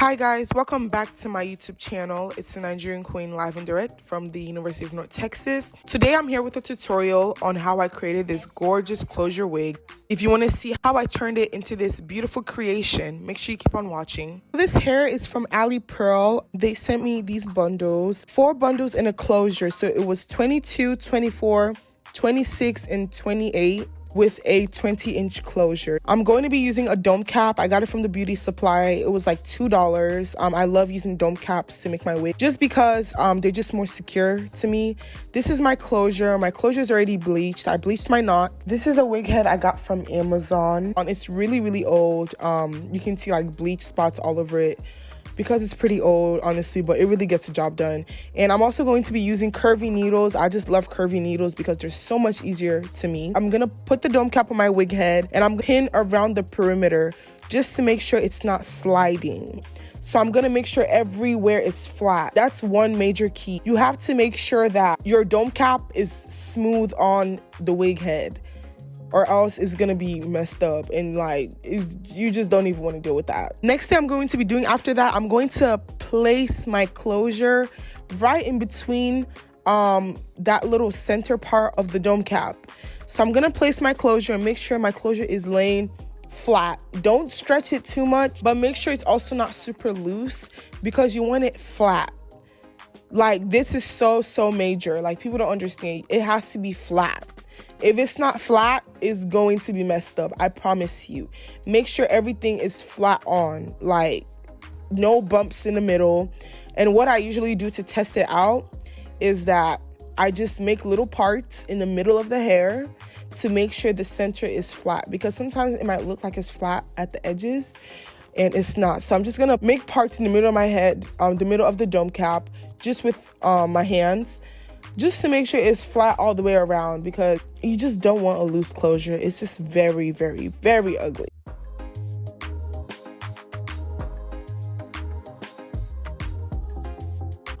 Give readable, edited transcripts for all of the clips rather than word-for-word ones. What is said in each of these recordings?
Hi guys, welcome back to my YouTube channel. It's the Nigerian Queen live and direct from the University of North Texas. Today I'm here with a tutorial on how I created this gorgeous closure wig. If you want to see how I turned it into this beautiful creation, make sure you keep on watching. This hair is from Alipearl. They sent me these bundles, 4 bundles in a closure. So it was 22, 24, 26, and 28. With a 20-inch closure. I'm going to be using a dome cap. I got it from the beauty supply. It was like $2. I love using dome caps to make my wig just because they're just more secure to me. This is my closure. My closure is already bleached. I bleached my knot. This is a wig head I got from Amazon. It's really old. You can see like bleach spots all over it because it's pretty old, honestly, but it really gets the job done. And I'm also going to be using curvy needles. I just love curvy needles because they're so much easier to me. I'm gonna put the dome cap on my wig head and I'm gonna pin around the perimeter just to make sure it's not sliding. So I'm gonna make sure everywhere is flat. That's one major key. You have to make sure that your dome cap is smooth on the wig head, or else it's gonna be messed up and you just don't even want to deal with that. Next thing I'm going to be doing after that, I'm going to place my closure right in between that little center part of the dome cap. So I'm gonna place my closure and make sure my closure is laying flat. Don't stretch it too much, but make sure it's also not super loose because you want it flat. Like, this is so major. Like, people don't understand. It has to be flat. If it's not flat, it's going to be messed up. I promise you. Make sure everything is flat on, like no bumps in the middle. And what I usually do to test it out is that I just make little parts in the middle of the hair to make sure the center is flat, because sometimes it might look like it's flat at the edges and it's not. So I'm just gonna make parts in the middle of my head, the middle of the dome cap, just with my hands, just to make sure it's flat all the way around, because you just don't want a loose closure. It's just very ugly.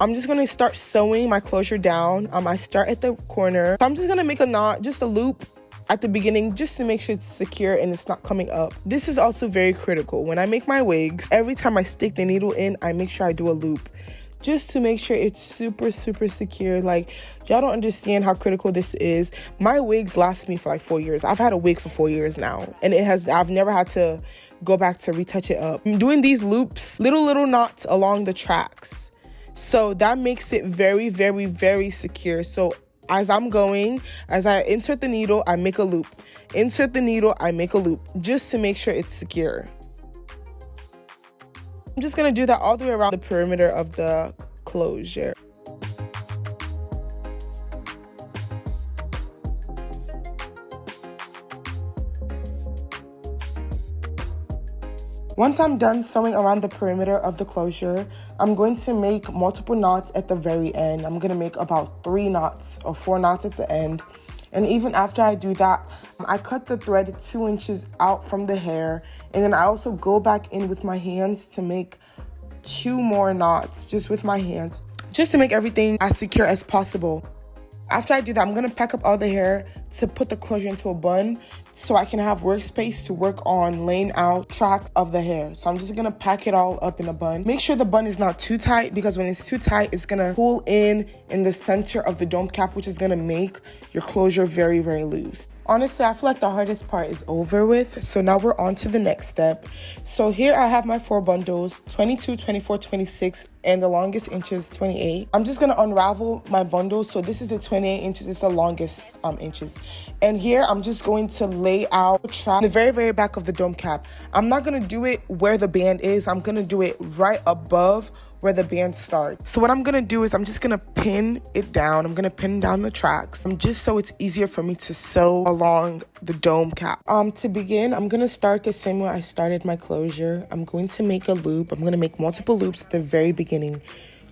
I'm just gonna start sewing my closure down. I start at the corner. So I'm just gonna make a knot, just a loop at the beginning, just to make sure it's secure and it's not coming up. This is also very critical. When I make my wigs, every time I stick the needle in, I make sure I do a loop, just to make sure it's super secure. Like, y'all don't understand how critical this is. My wigs last me for like 4 years. I've had a wig for 4 years now, and I've never had to go back to retouch it up. I'm doing these loops, little knots along the tracks, so that makes it very secure. So as I insert the needle, I make a loop, insert the needle, I make a loop, just to make sure it's secure. I'm just gonna do that all the way around the perimeter of the closure. Once I'm done sewing around the perimeter of the closure, I'm going to make multiple knots at the very end. I'm gonna make about 3 knots or 4 knots at the end. And even after I do that, I cut the thread 2 inches out from the hair, and then I also go back in with my hands to make 2 more knots just with my hands, just to make everything as secure as possible. After I do that, I'm gonna pack up all the hair to put the closure into a bun so I can have workspace to work on laying out tracks of the hair. So I'm just gonna pack it all up in a bun. Make sure the bun is not too tight, because when it's too tight, it's gonna pull in the center of the dome cap, which is gonna make your closure very loose. Honestly, I feel like the hardest part is over with, so now we're on to the next step. So here I have my 4 bundles, 22, 24, 26, and the longest inch is 28. I'm just gonna unravel my bundle. So this is the 28 inches, it's the longest inches. And here I'm just going to lay out a track in the very back of the dome cap. I'm not gonna do it where the band is, I'm gonna do it right above where the band starts. So what I'm gonna do is I'm just gonna pin it down. I'm gonna pin down the tracks, just so it's easier for me to sew along the dome cap. To begin, I'm gonna start the same way I started my closure. I'm going to make a loop. I'm gonna make multiple loops at the very beginning,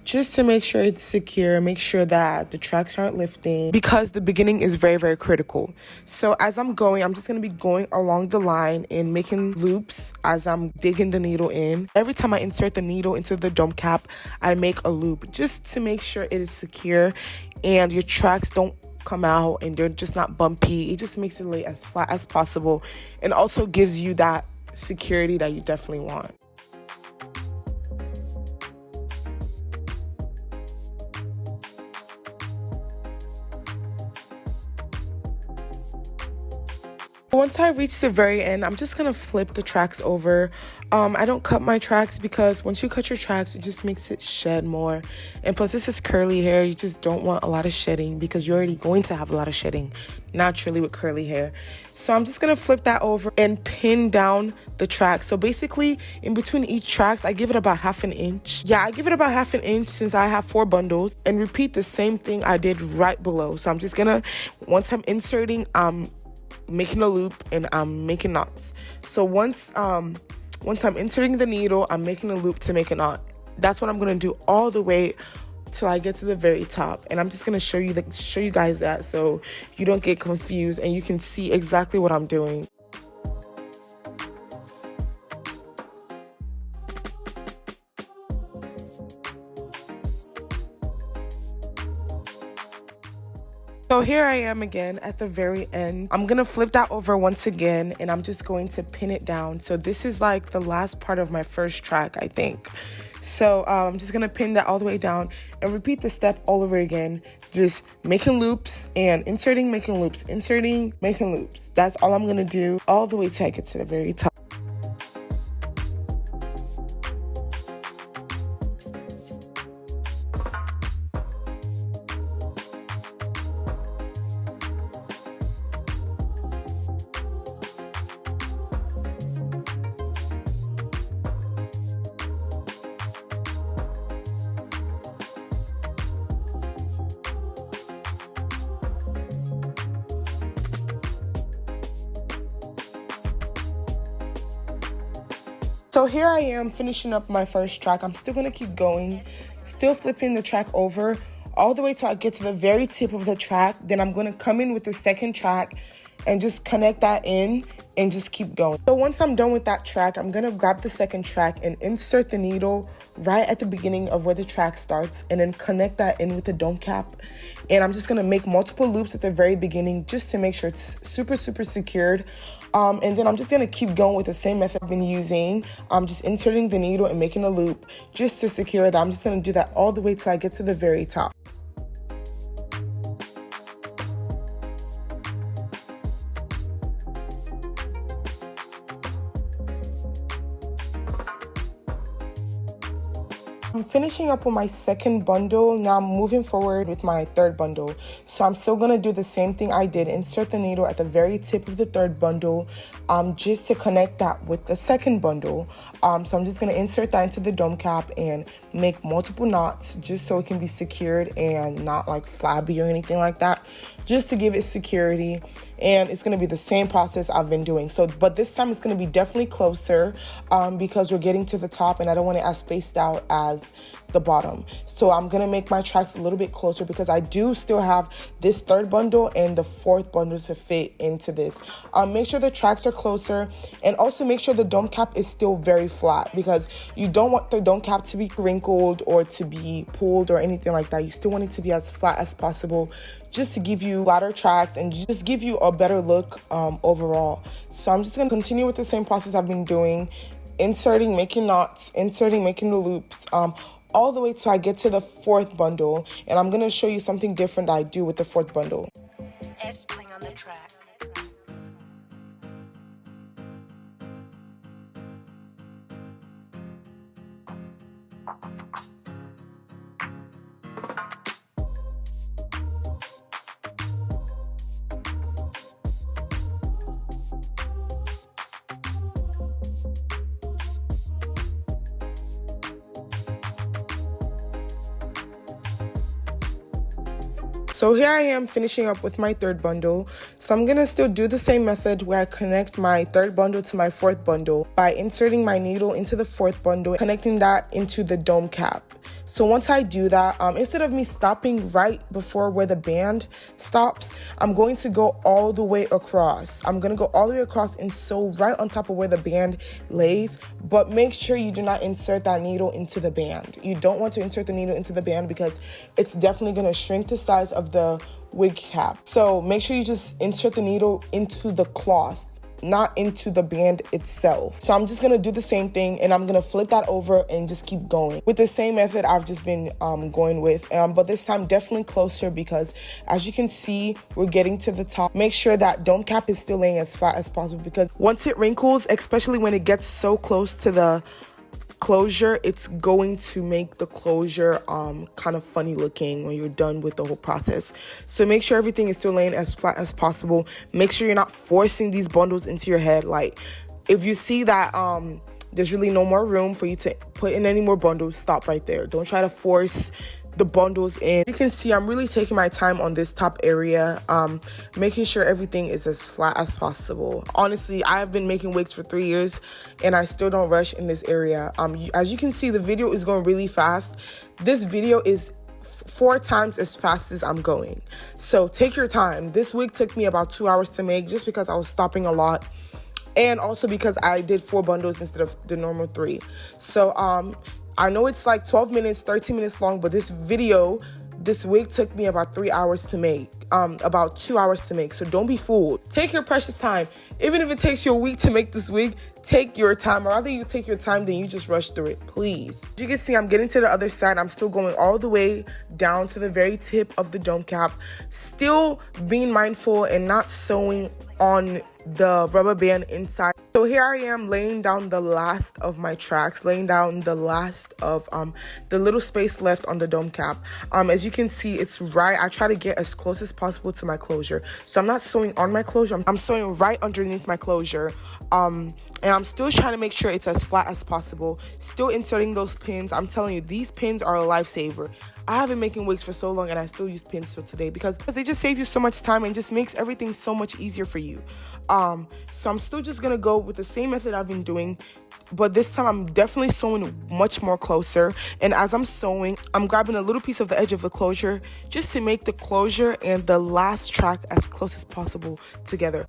just to make sure it's secure, make sure that the tracks aren't lifting, because the beginning is very critical. So as I'm going, I'm just going to be going along the line and making loops as I'm digging the needle in. Every time I insert the needle into the dome cap, I make a loop, just to make sure it is secure and your tracks don't come out and they're just not bumpy. It just makes it lay as flat as possible, and also gives you that security that you definitely want. Once I reach the very end, I'm just gonna flip the tracks over. I don't cut my tracks because once you cut your tracks, it just makes it shed more. And plus, this is curly hair. You just don't want a lot of shedding because you're already going to have a lot of shedding naturally with curly hair. So I'm just gonna flip that over and pin down the track. So basically, in between each tracks, I give it about 1/2 inch. Yeah, I give it about 1/2 inch since I have 4 bundles, and repeat the same thing I did right below. So I'm just gonna, once I'm inserting, making a loop and I'm making knots. So once I'm inserting the needle, I'm making a loop to make a knot. That's what I'm gonna do all the way till I get to the very top. And I'm just gonna show you guys that so you don't get confused and you can see exactly what I'm doing. So here I am again at the very end. I'm gonna flip that over once again and I'm just going to pin it down. So this is like the last part of my first track, I think. So I'm just gonna pin that all the way down and repeat the step all over again. Just making loops and inserting, making loops, inserting, making loops. That's all I'm gonna do all the way till I get to the very top. So here I am finishing up my first track. I'm still gonna keep going, still flipping the track over all the way till I get to the very tip of the track. Then I'm gonna come in with the second track and just connect that in and just keep going. So once I'm done with that track, I'm gonna grab the second track and insert the needle right at the beginning of where the track starts and then connect that in with the dome cap. And I'm just gonna make multiple loops at the very beginning just to make sure it's super secured. And then I'm just gonna keep going with the same method I've been using. I'm just inserting the needle and making a loop just to secure that. I'm just gonna do that all the way till I get to the very top. I'm finishing up with my second bundle. Now I'm moving forward with my third bundle. So I'm still gonna do the same thing I did. Insert the needle at the very tip of the third bundle just to connect that with the second bundle. So I'm just gonna insert that into the dome cap and make multiple knots just so it can be secured and not like flabby or anything like that, just to give it security. And it's gonna be the same process I've been doing. So, but this time it's gonna be definitely closer because we're getting to the top and I don't want it as spaced out as the bottom. So I'm gonna make my tracks a little bit closer because I do still have this third bundle and the fourth bundle to fit into this. Make sure the tracks are closer and also make sure the dome cap is still very flat because you don't want the dome cap to be wrinkled or to be pulled or anything like that. You still want it to be as flat as possible just to give you flatter tracks and just give you a better look overall. So I'm just gonna continue with the same process I've been doing, inserting, making knots, inserting, making the loops, all the way till I get to the fourth bundle. And I'm gonna show you something different I do with the fourth bundle. S-pling on the track. So here I am finishing up with my third bundle. So I'm gonna still do the same method where I connect my third bundle to my fourth bundle by inserting my needle into the fourth bundle, connecting that into the dome cap. So once I do that, instead of me stopping right before where the band stops, I'm going to go all the way across. I'm gonna go all the way across and sew right on top of where the band lays, but make sure you do not insert that needle into the band. You don't want to insert the needle into the band because it's definitely gonna shrink the size of the wig cap. So make sure you just insert the needle into the cloth not into the band itself. So I'm just gonna do the same thing, and I'm gonna flip that over and just keep going with the same method I've just been going with, but this time definitely closer, because as you can see, we're getting to the top. Make sure that dome cap is still laying as flat as possible, because once it wrinkles, especially when it gets so close to the closure, it's going to make the closure kind of funny looking when you're done with the whole process. So make sure everything is still laying as flat as possible. Make sure you're not forcing these bundles into your head. Like, if you see that there's really no more room for you to put in any more bundles, stop right there. Don't try to force the bundles in. You can see I'm really taking my time on this top area, making sure everything is as flat as possible. Honestly, I have been making wigs for 3 years and I still don't rush in this area. As you can see, the video is going really fast. This video is 4 times as fast as I'm going. So take your time. This wig took me about 2 hours to make, just because I was stopping a lot, and also because I did 4 bundles instead of the normal 3. So I know it's like 12 minutes, 13 minutes long, but this wig took me about 3 hours to make, about 2 hours to make. So don't be fooled. Take your precious time. Even if it takes you a week to make this wig, take your time. Or rather you take your time than you just rush through it, please. As you can see, I'm getting to the other side. I'm still going all the way down to the very tip of the dome cap, still being mindful and not sewing on the rubber band inside. So here I am laying down the last of my tracks, laying down the last of the little space left on the dome cap. As you can see, it's right. I try to get as close as possible to my closure. So I'm not sewing on my closure. I'm sewing right underneath my closure. And I'm still trying to make sure it's as flat as possible. Still inserting those pins. I'm telling you, these pins are a lifesaver. I have been making wigs for so long and I still use pins till today, because they just save you so much time and just makes everything so much easier for you. So I'm still just gonna go with the same method I've been doing, but this time I'm definitely sewing much more closer. And as I'm sewing, I'm grabbing a little piece of the edge of the closure just to make the closure and the last track as close as possible together.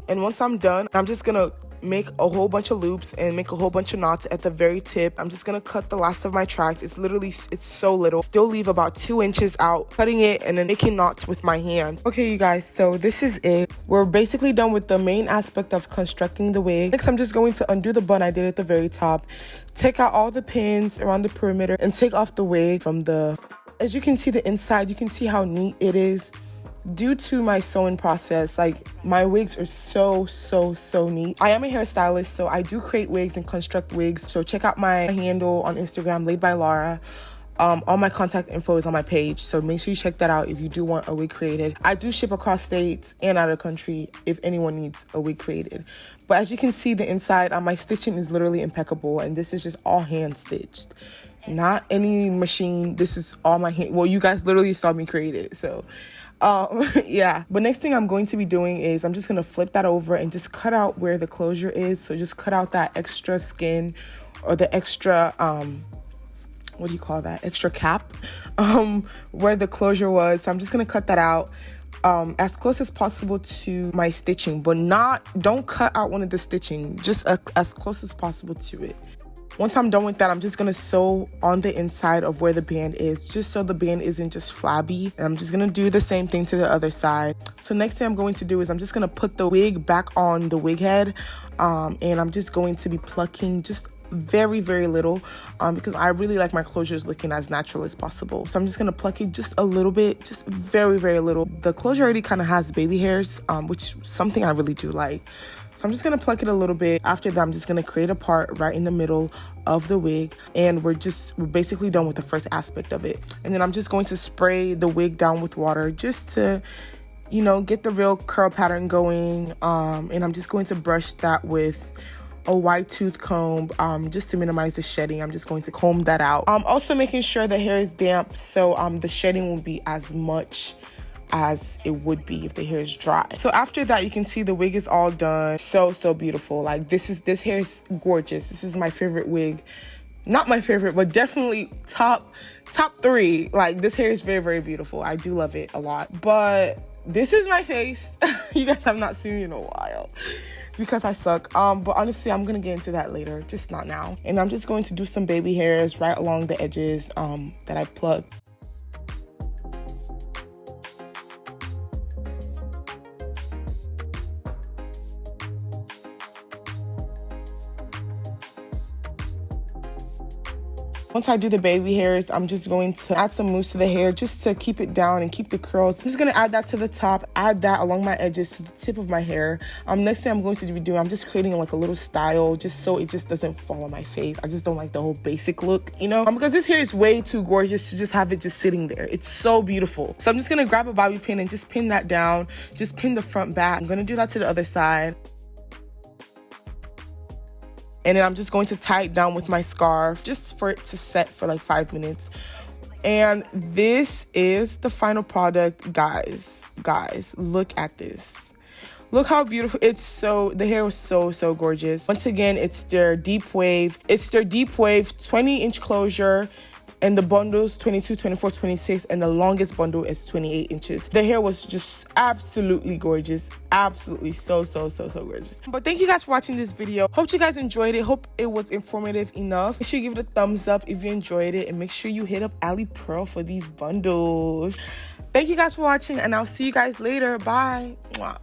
And once I'm done, I'm just gonna make a whole bunch of loops and make a whole bunch of knots at the very tip. I'm just gonna cut the last of my tracks. It's so little. Still leave about 2 inches out, cutting it and then making knots with my hand. Okay, you guys, so this is it. We're basically done with the main aspect of constructing the wig. Next, I'm just going to undo the bun I did at the very top, take out all the pins around the perimeter, and take off the wig from the... As you can see the inside, you can see how neat it is. Due to my sewing process, like, my wigs are so neat. I am a hairstylist, so I do create wigs and construct wigs. So check out my handle on Instagram, Laid by Laura. All my contact info is on my page, so make sure you check that out if you do want a wig created. I do ship across states and out of the country if anyone needs a wig created. But as you can see, the inside, my stitching is literally impeccable, and this is just all hand stitched, not any machine. This is all my hand. Well, you guys literally saw me create it, so yeah. But next thing I'm going to be doing is I'm just gonna flip that over and just cut out where the closure is. So just cut out that extra skin, or the extra what do you call that, extra cap, where the closure was. So I'm just gonna cut that out as close as possible to my stitching, but don't cut out one of the stitching, just as close as possible to it. Once I'm done with that, I'm just gonna sew on the inside of where the band is, just so the band isn't just flabby. And I'm just gonna do the same thing to the other side. So next thing I'm going to do is I'm just gonna put the wig back on the wig head, and I'm just going to be plucking just very little, because I really like my closures looking as natural as possible. So I'm just gonna pluck it just a little bit, just very little. The closure already kind of has baby hairs, which is something I really do like. So I'm just gonna pluck it a little bit. After that, I'm just gonna create a part right in the middle of the wig, and we're basically done with the first aspect of it. And then I'm just going to spray the wig down with water just to, you know, get the real curl pattern going. And I'm just going to brush that with a white tooth comb, just to minimize the shedding. I'm just going to comb that out. Also making sure the hair is damp, so the shedding will be as much as it would be if the hair is dry. So after that, you can see the wig is all done. So beautiful. Like, this hair is gorgeous. This is my favorite wig. Not my favorite, but definitely top 3. Like, this hair is very beautiful. I do love it a lot. But this is my face. You guys have not seen me in a while. because I suck. But honestly, I'm gonna get into that later, just not now. And I'm just going to do some baby hairs right along the edges that I plucked. Once I do the baby hairs, I'm just going to add some mousse to the hair just to keep it down and keep the curls. I'm just going to add that to the top, add that along my edges to the tip of my hair. Next thing I'm going to be doing, I'm just creating like a little style just so it just doesn't fall on my face. I just don't like the whole basic look, you know? Because this hair is way too gorgeous to just have it just sitting there. It's so beautiful. So I'm just going to grab a bobby pin and just pin that down. Just pin the front back. I'm going to do that to the other side. And then I'm just going to tie it down with my scarf just for it to set for like 5 minutes. And this is the final product, guys, look at this. Look how beautiful. The hair was so gorgeous. Once again, it's their deep wave 20-inch closure. And the bundles 22, 24, 26, and the longest bundle is 28 inches. The hair was just absolutely gorgeous. Absolutely so gorgeous. But thank you guys for watching this video. Hope you guys enjoyed it. Hope it was informative enough. Make sure you give it a thumbs up if you enjoyed it. And make sure you hit up Alipearl for these bundles. Thank you guys for watching, and I'll see you guys later. Bye. Mwah.